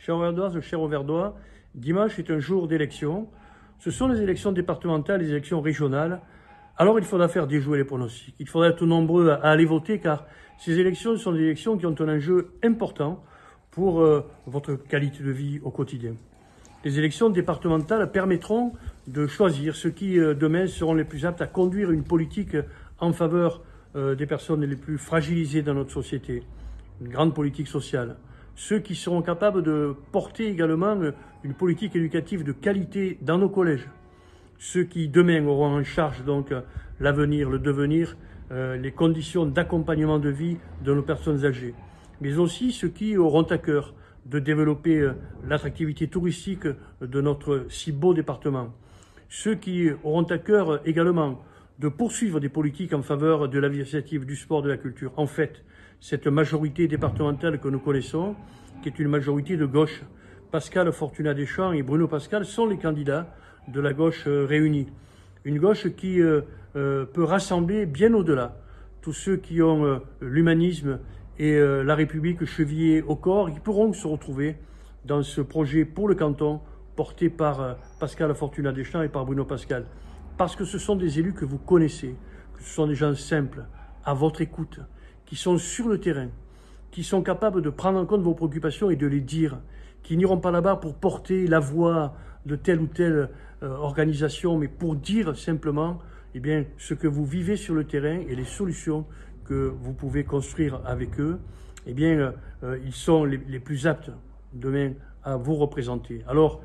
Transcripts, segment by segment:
Chers Auverdoises, chers Auverdois, dimanche est un jour d'élection. Ce sont les élections départementales, les élections régionales. Alors il faudra faire déjouer les pronostics. Il faudra être nombreux à aller voter car ces élections sont des élections qui ont un enjeu important pour votre qualité de vie au quotidien. Les élections départementales permettront de choisir ceux qui demain seront les plus aptes à conduire une politique en faveur des personnes les plus fragilisées dans notre société, une grande politique sociale. Ceux qui seront capables de porter également une politique éducative de qualité dans nos collèges. Ceux qui demain auront en charge donc l'avenir, le devenir, les conditions d'accompagnement de vie de nos personnes âgées. Mais aussi ceux qui auront à cœur de développer l'attractivité touristique de notre si beau département. Ceux qui auront à cœur également de poursuivre des politiques en faveur de la vie associative, du sport, de la culture. En fait, cette majorité départementale que nous connaissons, qui est une majorité de gauche, Pascal Fortunat-Deschamps et Bruno Pascal sont les candidats de la gauche réunie. Une gauche qui peut rassembler bien au-delà tous ceux qui ont l'humanisme et la République chevillés au corps, et qui pourront se retrouver dans ce projet pour le canton porté par Pascal Fortunat-Deschamps et par Bruno Pascal. Parce que ce sont des élus que vous connaissez, que ce sont des gens simples, à votre écoute, qui sont sur le terrain, qui sont capables de prendre en compte vos préoccupations et de les dire, qui n'iront pas là-bas pour porter la voix de telle ou telle organisation, mais pour dire simplement ce que vous vivez sur le terrain et les solutions que vous pouvez construire avec eux. Ils sont les plus aptes demain à vous représenter. Alors,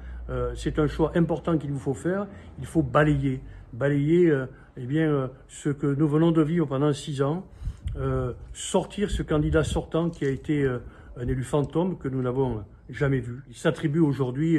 c'est un choix important qu'il vous faut faire. Il faut balayer ce que nous venons de vivre pendant 6 ans, sortir ce candidat sortant qui a été un élu fantôme que nous n'avons jamais vu. Il s'attribue aujourd'hui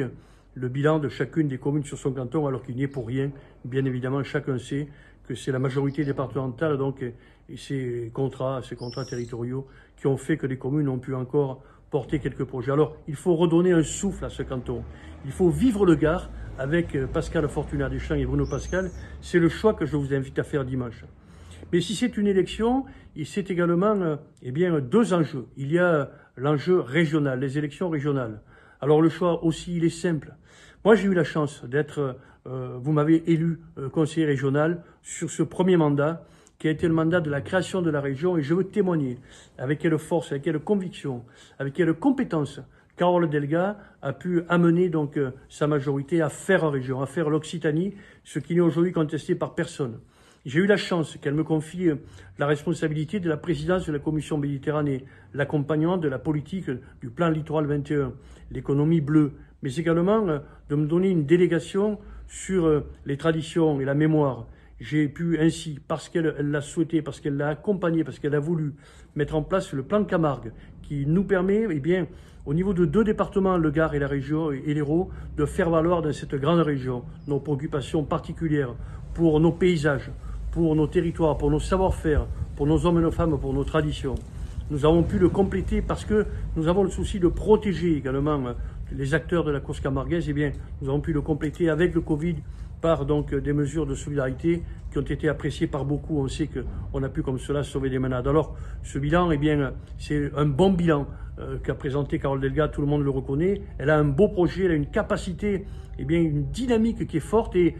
le bilan de chacune des communes sur son canton alors qu'il n'y est pour rien. Bien évidemment, chacun sait que c'est la majorité départementale donc, et ces contrats territoriaux qui ont fait que les communes ont pu encore porter quelques projets. Alors, il faut redonner un souffle à ce canton. Il faut vivre le Gard avec Pascal Fortunat-Deschamps et Bruno Pascal. C'est le choix que je vous invite à faire dimanche. Mais si c'est une élection, c'est également 2 enjeux. Il y a l'enjeu régional, les élections régionales. Alors le choix aussi, il est simple. Moi, j'ai eu la chance d'être, vous m'avez élu conseiller régional sur ce premier mandat, qui a été le mandat de la création de la région, et je veux témoigner avec quelle force, avec quelle conviction, avec quelle compétence Carole Delga a pu amener donc sa majorité à faire région, à faire l'Occitanie, ce qui n'est aujourd'hui contesté par personne. J'ai eu la chance qu'elle me confie la responsabilité de la présidence de la Commission Méditerranée, l'accompagnement de la politique du plan Littoral 21, l'économie bleue, mais également de me donner une délégation sur les traditions et la mémoire. J'ai pu ainsi, parce qu'elle l'a souhaité, parce qu'elle l'a accompagné, parce qu'elle a voulu mettre en place le plan Camargue, qui nous permet, au niveau de 2 départements, le Gard et la région et l'Hérault, de faire valoir dans cette grande région nos préoccupations particulières pour nos paysages, pour nos territoires, pour nos savoir-faire, pour nos hommes et nos femmes, pour nos traditions. Nous avons pu le compléter parce que nous avons le souci de protéger également les acteurs de la course camarguaise. Nous avons pu le compléter avec le Covid par donc des mesures de solidarité qui ont été appréciées par beaucoup. On sait qu'on a pu comme cela sauver des malades. Alors ce bilan, c'est un bon bilan qu'a présenté Carole Delga, tout le monde le reconnaît. Elle a un beau projet, elle a une capacité, une dynamique qui est forte. Et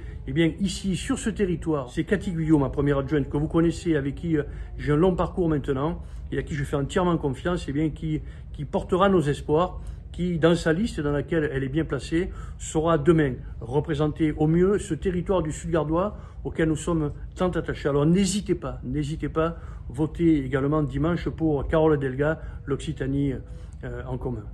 ici, sur ce territoire, c'est Cathy Guyot, ma première adjointe, que vous connaissez, avec qui j'ai un long parcours maintenant, et à qui je fais entièrement confiance, qui portera nos espoirs, qui, dans sa liste dans laquelle elle est bien placée, saura demain représenter au mieux ce territoire du Sud-Gardois auquel nous sommes tant attachés. Alors n'hésitez pas, votez également dimanche pour Carole Delga, l'Occitanie en commun.